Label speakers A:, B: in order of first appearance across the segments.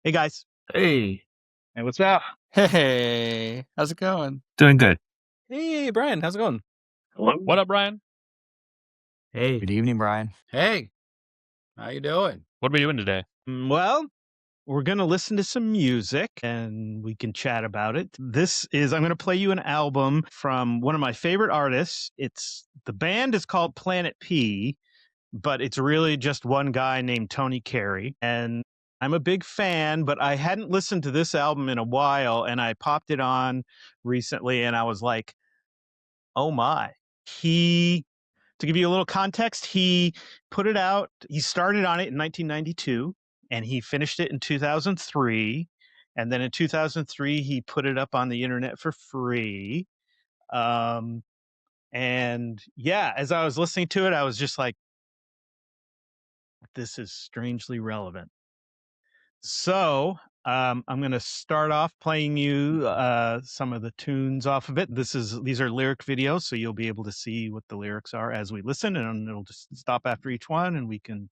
A: Hey, guys.
B: Hey.
C: Hey, what's up?
D: Hey, how's it going?
B: Doing good.
C: Hey, Brian, how's it going?
B: Hello.
C: What up, Brian?
E: Hey.
D: Good evening, Brian.
E: Hey. How you doing?
C: What are we doing today? Well, we're going to listen to some music and we can chat about it. I'm going to play you an album from one of my favorite artists. The band is called Planet P, but it's really just one guy named Tony Carey. And I'm a big fan, but I hadn't listened to this album in a while, and I popped it on recently, and I was like, oh my. To give you a little context, he put it out, he started on it in 1992, and he finished it in 2003. And then in 2003, he put it up on the internet for free. And yeah, as I was listening to it, I was just like, this is strangely relevant. So I'm going to start off playing you some of the tunes off of it. These are lyric videos, so you'll be able to see what the lyrics are as we listen, and it'll just stop after each one, and we can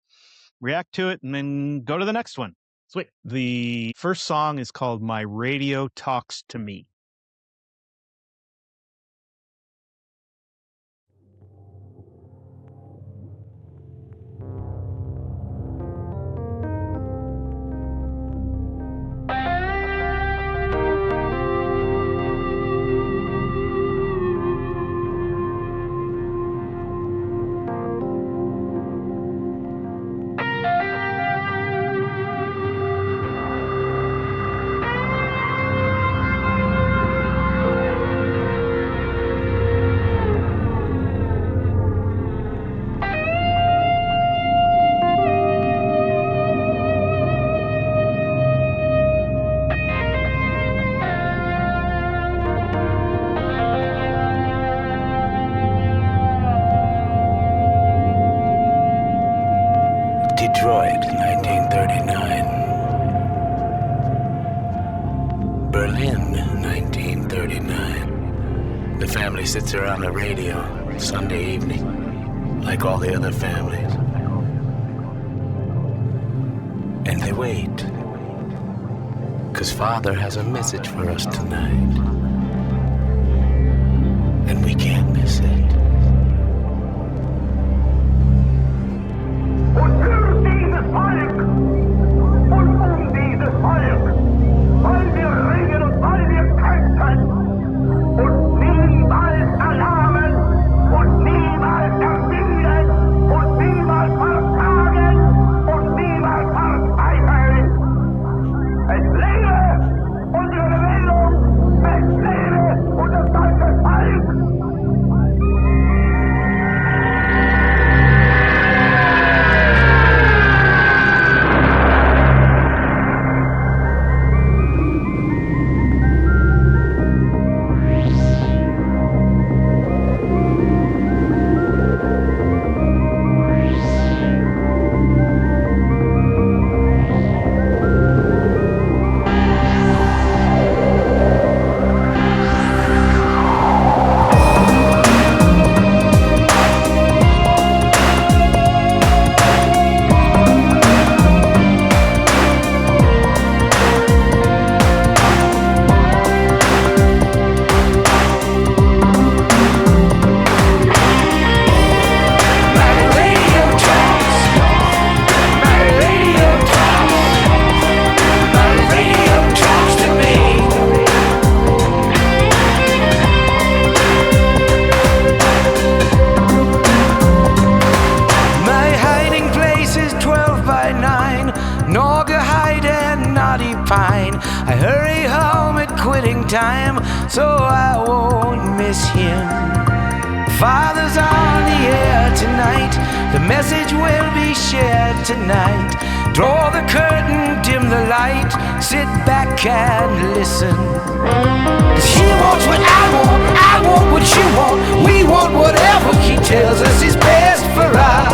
C: react to it and then go to the next one. Sweet. The first song is called My Radio Talks to Me.
F: Detroit, 1939. Berlin, 1939. The family sits around the radio Sunday evening, like all the other families. And they wait, 'cause Father has a message for us tonight. And we can't miss it.
G: I hurry home at quitting time, so I won't miss him. Father's on the air tonight, the message will be shared tonight. Draw the curtain, dim the light, sit back and listen. 'Cause he wants what I want what you want. We want whatever he tells us is best for us.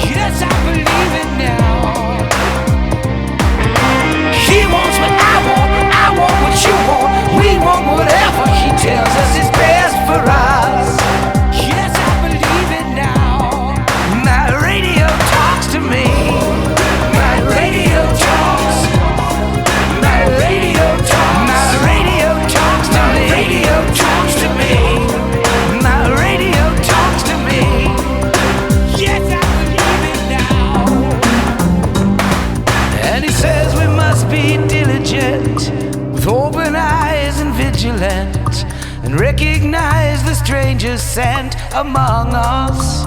G: Yes, I believe it now. He wants what I want what you want. We want whatever he tells us is best for us. Yes, I believe it now. My radio talks to me. My radio talks. and recognize the stranger sent among us.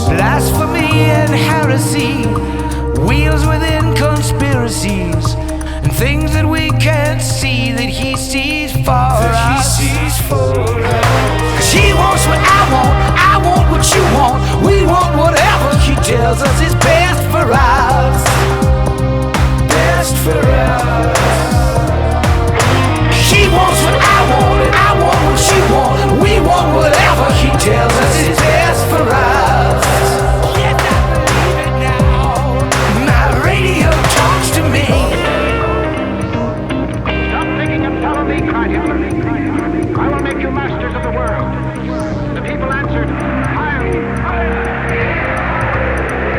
G: Blasphemy and heresy, wheels within conspiracies, and things that we can't see that he sees for us. 'Cause he wants what I want what you want, we want whatever he tells us is best for us. Best for us. He wants what I want, and I want what you want. We want whatever he tells us is best for us. Yes, I believe it now. My radio talks to me.
A: Stop thinking and follow me, cried Hitler. I will make you masters of the world. The people answered, Heil!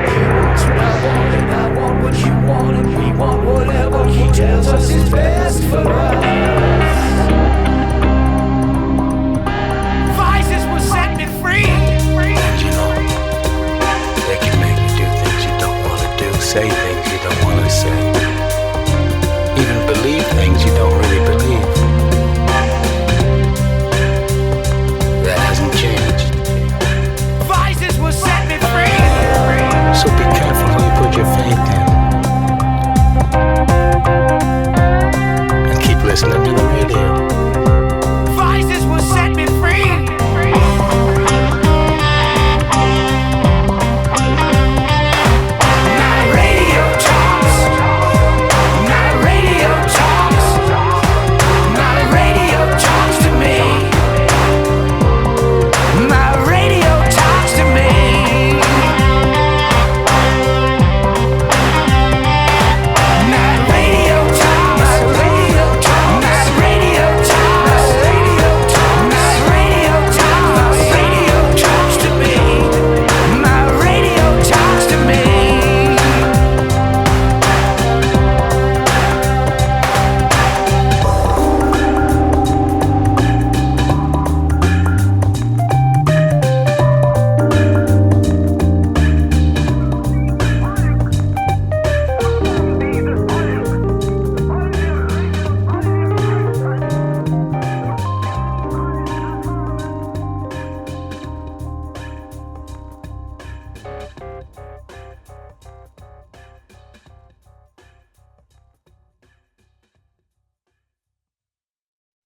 G: He wants what I want, and I want what you want, and we want whatever he tells us is best for us. Vices will set me free.
F: And you know, they can make you do things you don't want to do, say things you don't want to say, even believe things you don't really believe. That hasn't changed.
G: Vices will set me free.
F: So be careful who you put your faith in. And keep listening to the radio.
G: Vices will set me free. My radio talks. My radio talks. My radio talks to me. My radio talks to me. My radio talks. My radio talks. My radio talks. My radio talks. My radio talks to me. My radio talks to me.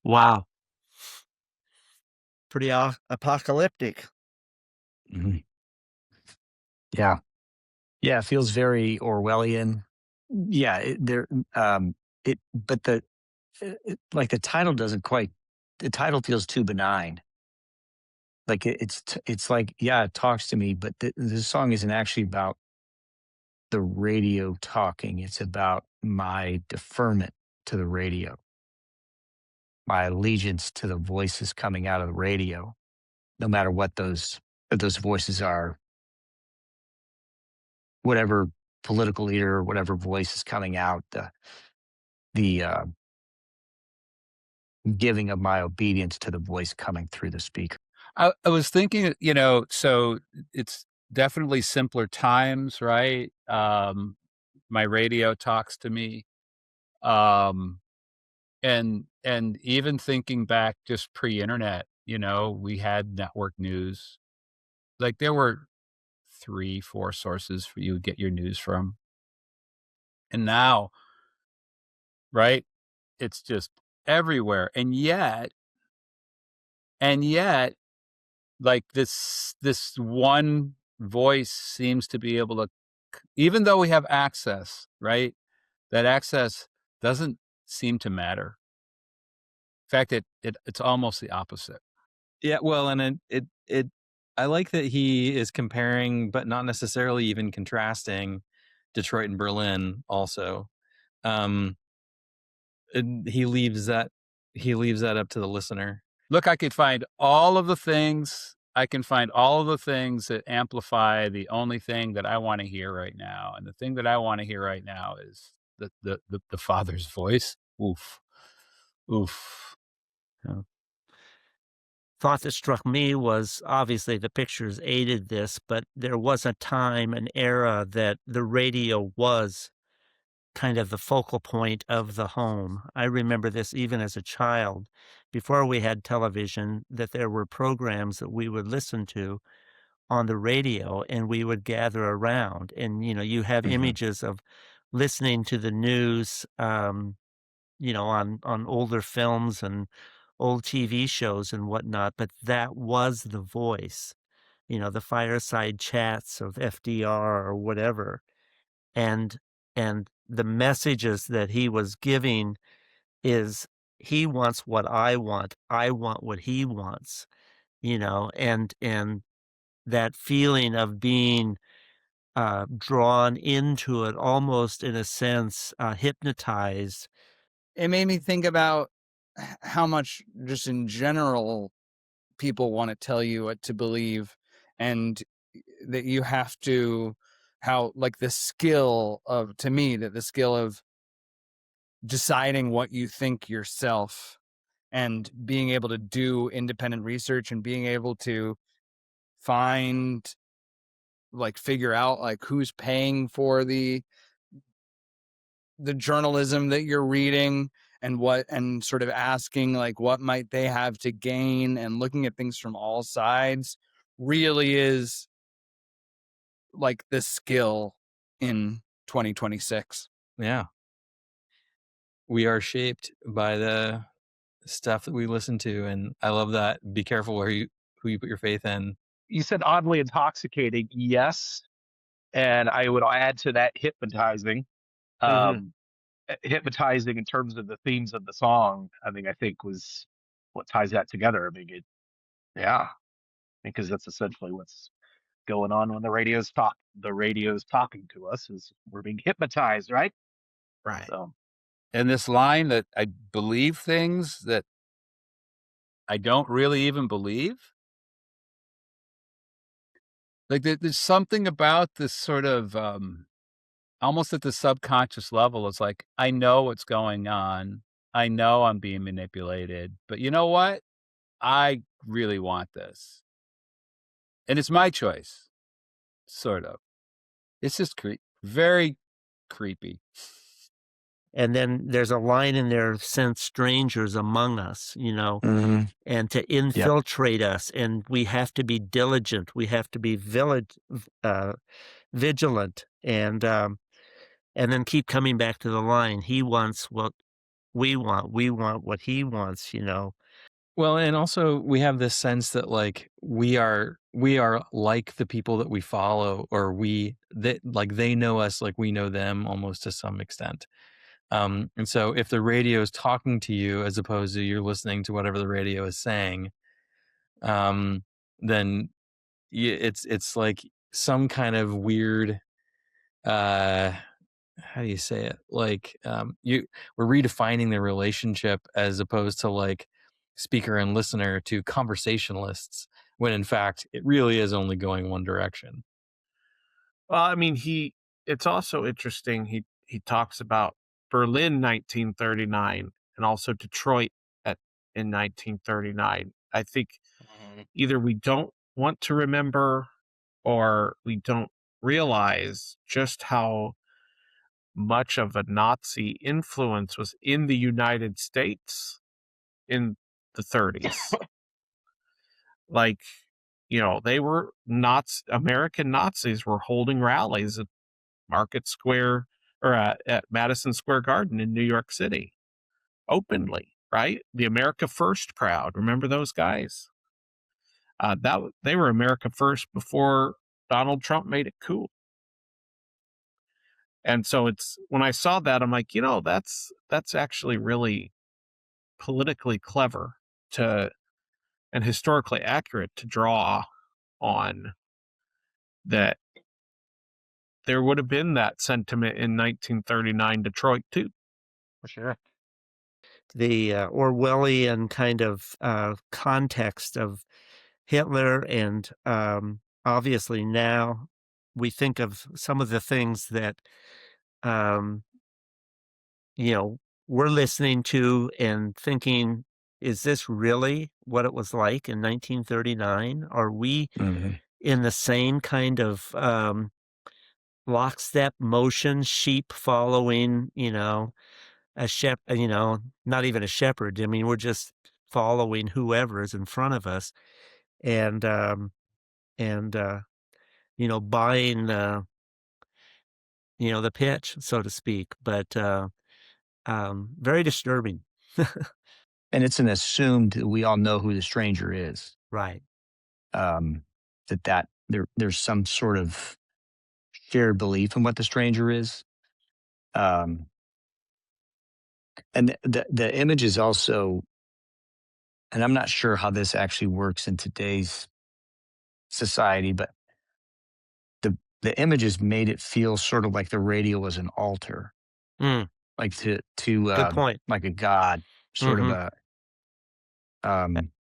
D: Wow. Pretty apocalyptic.
B: Mhm. Yeah. Yeah, it feels very Orwellian. Yeah, but like the title doesn't quite, the title feels too benign. Like it's like, yeah, it talks to me, but the song isn't actually about the radio talking. It's about my deferment to the radio, my allegiance to the voices coming out of the radio, no matter what those voices are, whatever political leader or whatever voice is coming out, the giving of my obedience to the voice coming through the speaker.
E: I was thinking, so it's definitely simpler times, right? My radio talks to me. And even thinking back just pre-internet, we had network news. Like there were 3, 4 sources for you to get your news from. And now, right, it's just everywhere. And yet, like this one voice seems to be able to, even though we have access, right, that access doesn't seem to matter. In fact, it's almost the opposite.
H: Yeah, well, and it I like that he is comparing, but not necessarily even contrasting, Detroit and Berlin. Also, he leaves that up to the listener.
E: Look, I could find all of the things. I can find all of the things that amplify the only thing that I want to hear right now, and the thing that I want to hear right now is the Father's voice. Oof, oof.
I: Yeah. Thought that struck me was obviously the pictures aided this, but there was a time, an era that the radio was kind of the focal point of the home. I remember this even as a child. before we had television, that there were programs that we would listen to on the radio, and we would gather around. And, you have images of listening to the news, on older films and old TV shows and whatnot, but that was the voice, the fireside chats of FDR or whatever. And the messages that he was giving is, he wants what I want what he wants, and that feeling of being drawn into it, almost in a sense, hypnotized.
J: It made me think about how much, just in general, people want to tell you what to believe, and that you have to, the skill of deciding what you think yourself, and being able to do independent research, and being able to figure out who's paying for the journalism that you're reading, and sort of asking what might they have to gain, and looking at things from all sides really is the skill in 2026.
H: Yeah. We are shaped by the stuff that we listen to, and I love that. Be careful who you put your faith in.
K: You said oddly intoxicating. Yes. And I would add to that hypnotizing. Hypnotizing in terms of the themes of the song, I think was what ties that together. Because that's essentially what's going on when the radio's talking to us, is we're being hypnotized, right?
I: Right.
K: So,
E: And this line that I believe things that I don't really even believe. There's something about this sort of almost at the subconscious level. It's like, I know what's going on. I know I'm being manipulated, but you know what? I really want this. And it's my choice, sort of. It's just very creepy.
I: And then there's a line in there, sent strangers among us, and to infiltrate us. And we have to be diligent. We have to be vigilant. And then keep coming back to the line. He wants what we want. We want what he wants,
H: Well, and also we have this sense that we are like the people that we follow, or they know us like we know them, almost to some extent. And so if the radio is talking to you as opposed to you're listening to whatever the radio is saying, then it's like some kind of weird, how do you say it? We're redefining the relationship as opposed to speaker and listener to conversationalists, when in fact it really is only going one direction.
L: Well, it's also interesting. He talks about Berlin 1939 and also Detroit in 1939. I think either we don't want to remember, or we don't realize just how much of a Nazi influence was in the United States in the 30s. They were American Nazis were holding rallies at Market Square, or at Madison Square Garden in New York City, openly, right? The America First crowd. Remember those guys? They were America First before Donald Trump made it cool. And so when I saw that, I'm like, that's actually really politically clever and historically accurate to draw on that. There would have been that sentiment in 1939 Detroit too.
K: For sure.
I: The Orwellian kind of context of Hitler, and obviously now we think of some of the things that we're listening to and thinking, is this really what it was like in 1939? Are we in the same kind of lockstep motion, sheep following, a shepherd, not even a shepherd. We're just following whoever is in front of us, and buying the pitch, so to speak. But very disturbing.
B: And it's an assumed that we all know who the stranger is.
I: Right.
B: There's some sort of shared belief in what the stranger is. And the image is also, and I'm not sure how this actually works in today's society, but the images made it feel sort of like the radio was an altar, like to
I: Good point.
B: like a god, sort of a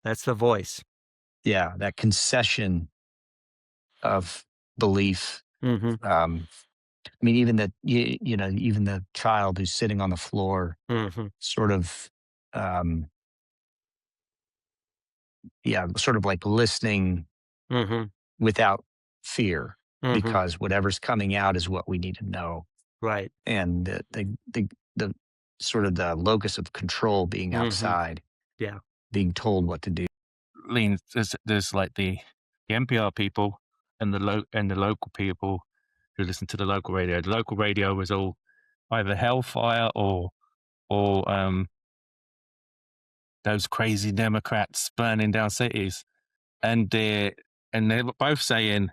I: That's the voice.
B: yeah, that concession of belief. I mean, even even the child who's sitting on the floor, sort of, sort of like listening without fear, because whatever's coming out is what we need to know.
I: Right.
B: And the sort of the locus of control being outside,
I: Yeah.
B: being told what to do.
F: Lean, there's like the NPR people and the local people who listen to the local radio. The local radio was all either hellfire or those crazy Democrats burning down cities, and they're both saying,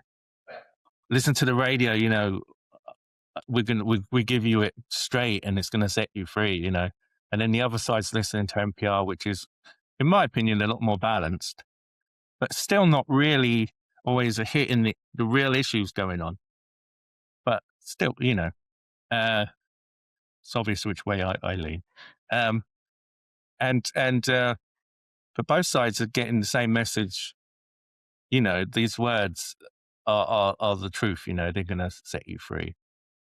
F: listen to the radio, we give you it straight and it's gonna set you free, and then the other side's listening to NPR, which is, in my opinion, a lot more balanced, but still not really always a hit in the real issues going on. But still, it's obvious which way I lean. But both sides are getting the same message. These words are the truth. They're going to set you free.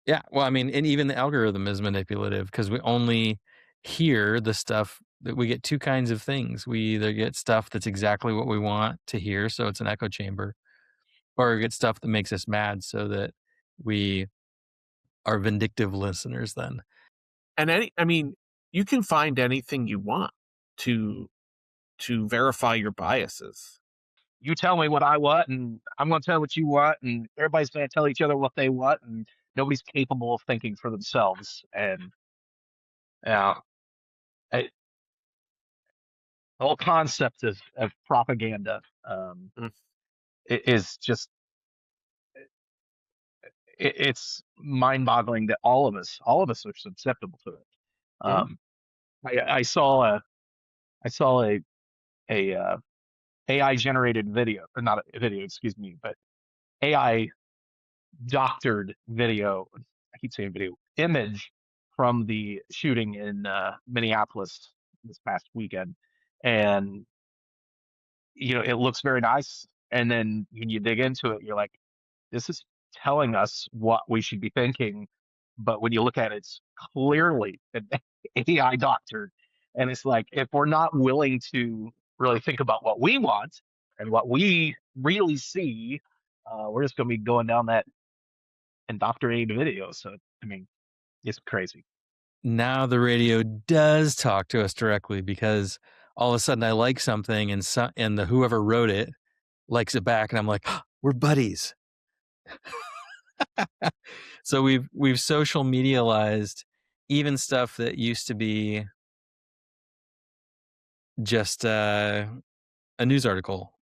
H: Yeah. Well, I mean, and even the algorithm is manipulative because we only hear the stuff that we get. Two kinds of things. We either get stuff that's exactly what we want to hear, so it's an echo chamber, or we get stuff that makes us mad, so that we are vindictive listeners then.
L: And you can find anything you want to verify your biases.
K: You tell me what I want, and I'm going to tell what you want, and everybody's going to tell each other what they want, and nobody's capable of thinking for themselves. And the whole concept of propaganda is just, it's mind-boggling that all of us are susceptible to it. I saw a AI generated video, or not a video, excuse me, but AI doctored video. I keep saying video, image from the shooting in Minneapolis this past weekend, and it looks very nice. And then when you dig into it, you're like, this is telling us what we should be thinking. But when you look at it, it's clearly an AI doctored. And it's like, if we're not willing to really think about what we want and what we really see, we're just going to be going down that indoctrinated video. So, it's crazy.
H: Now the radio does talk to us directly, because all of a sudden I like something and the whoever wrote it likes it back, and I'm like, oh, we're buddies. So we've social medialized even stuff that used to be just a news article,